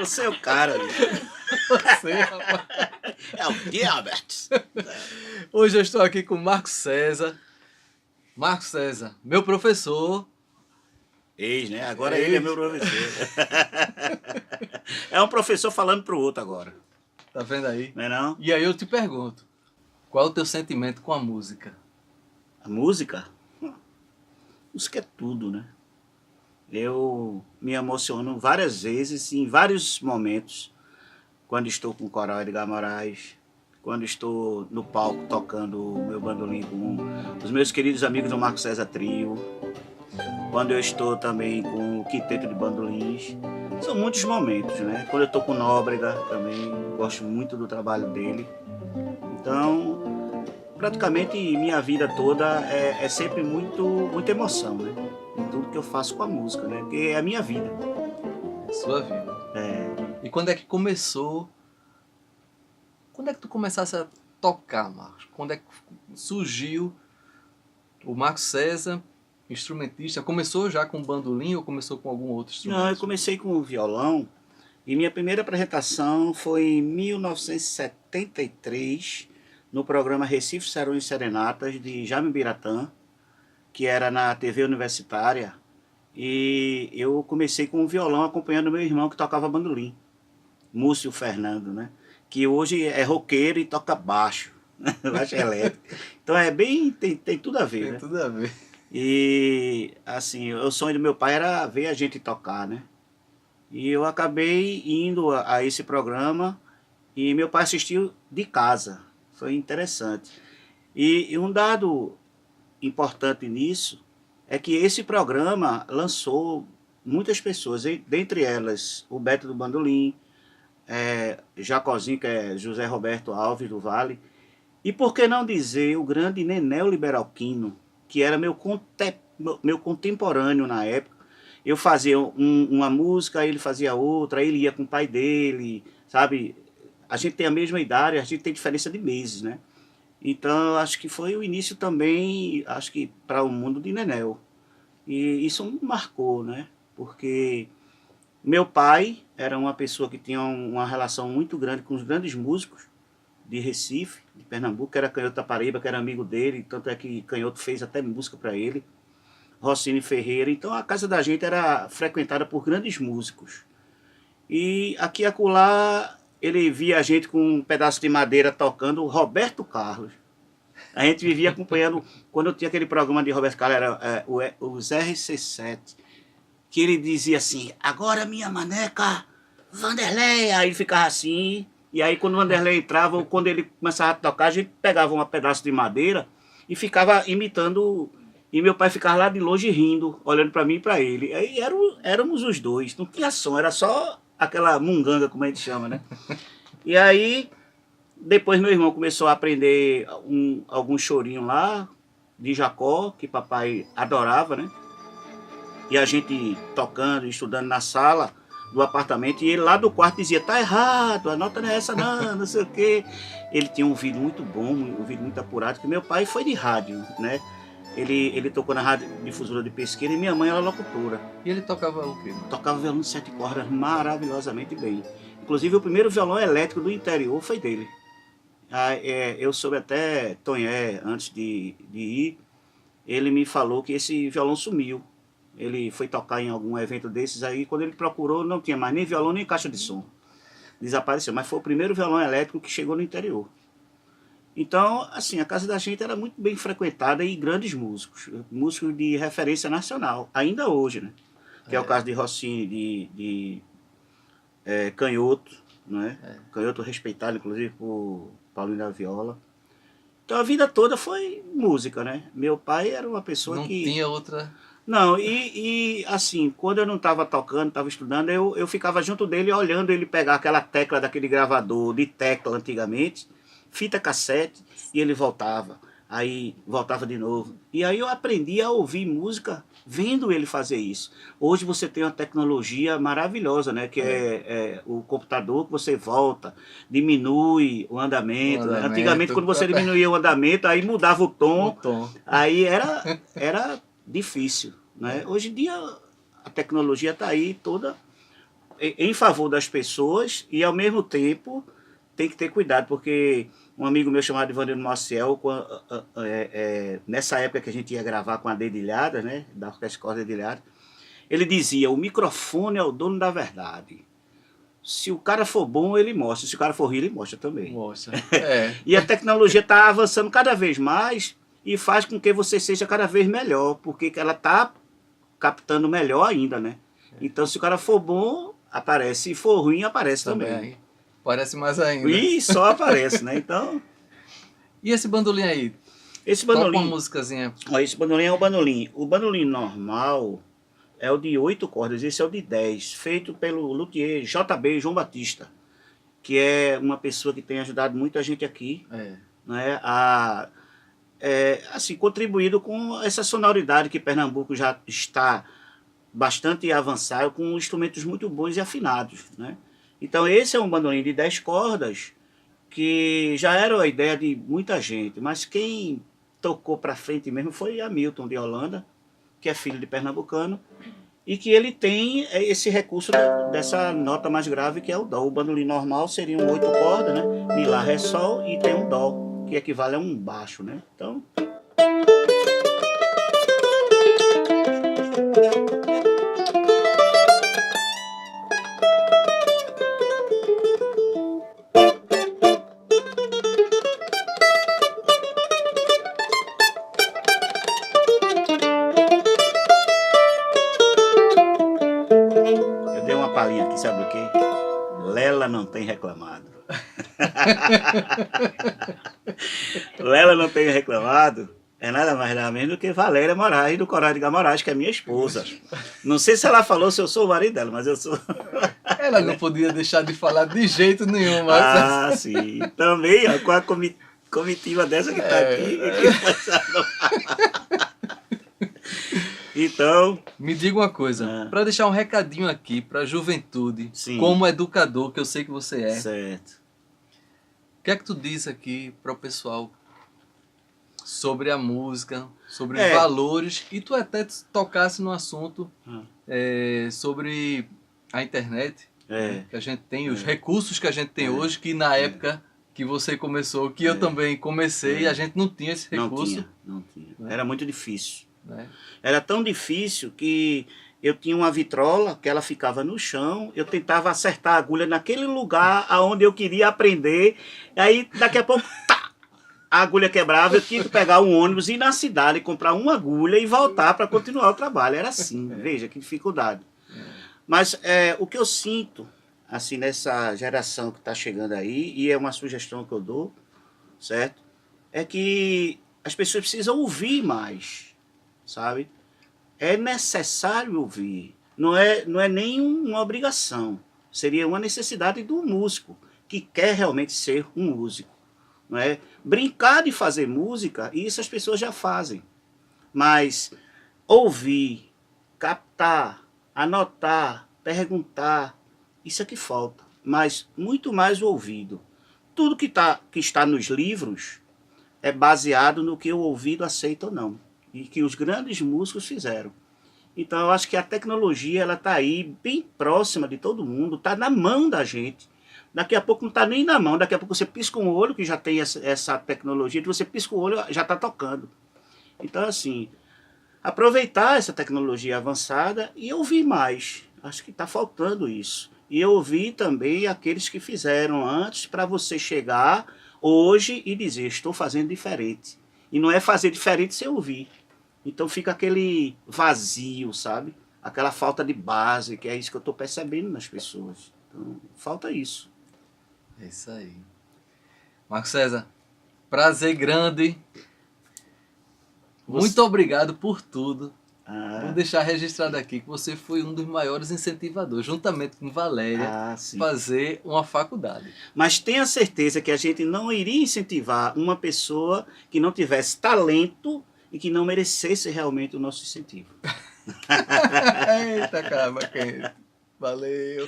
Você é o cara, ali. Você, rapaz. É o diabetes. Hoje eu estou aqui com o Marcos César. Marcos César, meu professor. Ex, né? Agora ele é meu professor. É um professor falando pro outro agora. Tá vendo aí? Não é não? E aí eu te pergunto, qual é o teu sentimento com a música? A música? Música é tudo, né? Eu me emociono várias vezes, em vários momentos, quando estou com o Coral Edgar Moraes, quando estou no palco tocando o meu bandolim com os meus queridos amigos do Marcos César Trio, quando eu estou também com o Quinteto de Bandolins. São muitos momentos, né? Quando eu estou com o Nóbrega também, gosto muito do trabalho dele. Então, praticamente minha vida toda é sempre muita emoção, né? Em tudo que eu faço com a música, né? Porque é a minha vida. Sua vida. E quando é que começou? Quando é que tu começasse a tocar, Marcos? Quando é que surgiu o Marcos César, instrumentista? Começou já com bandolim ou começou com algum outro instrumento? Não, eu comecei com o violão e minha primeira apresentação foi em 1973, no programa Recife Serões e Serenatas, de Jaime Biratã, que era na TV universitária. E eu comecei com o violão acompanhando meu irmão que tocava bandolim, Múcio Fernando, né? Que hoje é roqueiro e toca baixo, baixo elétrico. Então é bem, tem tudo a ver, Tem né? tudo a ver. E assim, o sonho do meu pai era ver a gente tocar, né? E eu acabei indo a esse programa e meu pai assistiu de casa. Foi interessante. E um dado importante nisso é que esse programa lançou muitas pessoas, dentre elas o Beto do Bandolim, Jacozinho, que é José Roberto Alves do Vale, e por que não dizer o grande Nenel Liberalquino, que era meu contemporâneo na época. Eu fazia uma música, ele fazia outra, aí ele ia com o pai dele, sabe? A gente tem a mesma idade, a gente tem diferença de meses, né? Então, acho que foi o início também, acho que para o mundo de Nenel. E isso me marcou, né? Porque meu pai era uma pessoa que tinha uma relação muito grande com os grandes músicos de Recife, de Pernambuco, que era Canhoto da Paraíba, que era amigo dele, tanto é que Canhoto fez até música para ele, Rossini Ferreira. Então a casa da gente era frequentada por grandes músicos. E aqui e acolá ele via a gente com um pedaço de madeira tocando Roberto Carlos. A gente vivia acompanhando, quando eu tinha aquele programa de Roberto Carlos, era os RC7, que ele dizia assim, agora minha maneca, Vanderlei, aí ele ficava assim, e aí quando o Vanderlei entrava, ou quando ele começava a tocar, a gente pegava um pedaço de madeira e ficava imitando, e meu pai ficava lá de longe rindo, olhando para mim e para ele. Aí éramos os dois, não tinha som, era só aquela munganga, como a gente chama, né? E aí, depois meu irmão começou a aprender algum chorinho lá, de Jacó, que papai adorava, né? E a gente tocando, estudando na sala do apartamento, e ele lá do quarto dizia, tá errado, a nota não é essa não, não sei o quê. Ele tinha um ouvido muito bom, um ouvido muito apurado, que meu pai foi de rádio, né? Ele tocou na Rádio Difusora de Pesqueira e minha mãe era locutora. E ele tocava o quê, mano? Tocava violão de 7 cordas maravilhosamente bem. Inclusive o primeiro violão elétrico do interior foi dele. Eu soube até, Tonhé, antes de ir, ele me falou que esse violão sumiu. Ele foi tocar em algum evento desses aí, quando ele procurou não tinha mais nem violão nem caixa de som. Desapareceu, mas foi o primeiro violão elétrico que chegou no interior. Então, assim, a casa da gente era muito bem frequentada e grandes músicos, músicos de referência nacional, ainda hoje, né? Que é o caso de Rossini, de Canhoto, né? Canhoto respeitado, inclusive, por Paulinho da Viola. Então a vida toda foi música, né? Meu pai era uma pessoa Não que... tinha outra... Não, e assim, quando eu não estava tocando, estava estudando, eu ficava junto dele olhando ele pegar aquela tecla daquele gravador de tecla antigamente, fita cassete, e ele voltava, aí voltava de novo. E aí eu aprendi a ouvir música vendo ele fazer isso. Hoje você tem uma tecnologia maravilhosa, né? Que é o computador que você volta, diminui o andamento. Né? Antigamente, quando você diminuía o andamento, aí mudava o tom. Aí era difícil. Né? Hoje em dia a tecnologia está aí toda. em favor das pessoas e, ao mesmo tempo, tem que ter cuidado, porque um amigo meu chamado Ivanildo Maciel, nessa época que a gente ia gravar com a Dedilhada, né, da Orquestra Corda Dedilhada, ele dizia, o microfone é o dono da verdade. Se o cara for bom, ele mostra. Se o cara for ruim, ele mostra também. Mostra. E a tecnologia está avançando cada vez mais e faz com que você seja cada vez melhor, porque ela está captando melhor ainda, né? Então, se o cara for bom, aparece. Se for ruim, aparece também. Parece mais ainda. E só aparece, né? Então... E esse bandolim aí? Esse bandolim... Toca uma musicazinha. Ó, esse bandolim é o bandolim. O bandolim normal é o de 8 cordas, esse é o de 10, feito pelo luthier JB João Batista, que é uma pessoa que tem ajudado muita gente aqui, né, assim, contribuído com essa sonoridade que Pernambuco já está bastante avançado, com instrumentos muito bons e afinados, né? Então esse é um bandolim de 10 cordas, que já era a ideia de muita gente, mas quem tocou para frente mesmo foi Hamilton de Holanda, que é filho de pernambucano, e que ele tem esse recurso dessa nota mais grave, que é o dó. O bandolim normal seria um 8 cordas, né? Mi, lá, ré, sol, e tem um dó, que equivale a um baixo, né? Então... palhinha aqui, sabe o quê? Lela não tem reclamado. Lela não tem reclamado é nada mais nada menos do que Valéria Moraes, do Coral de Moraes, que é minha esposa. Não sei se ela falou se eu sou o marido dela, mas eu sou. Ela não podia deixar de falar de jeito nenhum. Mas... Ah, sim. Também, ó, com a comitiva dessa que está aqui. Então... Me diga uma coisa, para deixar um recadinho aqui para a juventude, sim, como educador, que eu sei que você é. Certo. O que é que tu diz aqui para o pessoal sobre a música, sobre os valores, e tu até tocasse no assunto sobre a internet, que a gente tem, os recursos que a gente tem hoje, que na época que você começou, que eu também comecei, a gente não tinha esse recurso. Não tinha. Era muito difícil. Era tão difícil que eu tinha uma vitrola que ela ficava no chão, eu tentava acertar a agulha naquele lugar aonde eu queria aprender, aí daqui a pouco a agulha quebrava, eu tinha que pegar um ônibus, ir na cidade, comprar uma agulha e voltar para continuar o trabalho. Era assim, veja que dificuldade. Mas o que eu sinto assim nessa geração que está chegando aí, e é uma sugestão que eu dou, certo? É que as pessoas precisam ouvir mais, sabe? É necessário ouvir, não é nem uma obrigação, seria uma necessidade do músico que quer realmente ser um músico, não é? Brincar de fazer música, isso as pessoas já fazem, mas ouvir, captar, anotar, perguntar, isso é que falta, mas muito mais o ouvido. Tudo que está nos livros é baseado no que o ouvido aceita ou não, e que os grandes músicos fizeram. Então eu acho que a tecnologia ela está aí bem próxima de todo mundo, está na mão da gente. Daqui a pouco não está nem na mão, daqui a pouco você pisca um olho, que já tem essa tecnologia, que você pisca o olho já está tocando. Então assim, aproveitar essa tecnologia avançada e ouvir mais. Acho que está faltando isso. E ouvir também aqueles que fizeram antes, para você chegar hoje e dizer, estou fazendo diferente. E não é fazer diferente sem ouvir. Então fica aquele vazio, sabe? Aquela falta de base, que é isso que eu estou percebendo nas pessoas. Então, falta isso. É isso aí. Marco César, prazer grande. Muito obrigado por tudo. Vou deixar registrado aqui que você foi um dos maiores incentivadores, juntamente com Valéria, fazer uma faculdade. Mas tenha certeza que a gente não iria incentivar uma pessoa que não tivesse talento e que não merecesse realmente o nosso incentivo. Eita, caramba, quente. Valeu.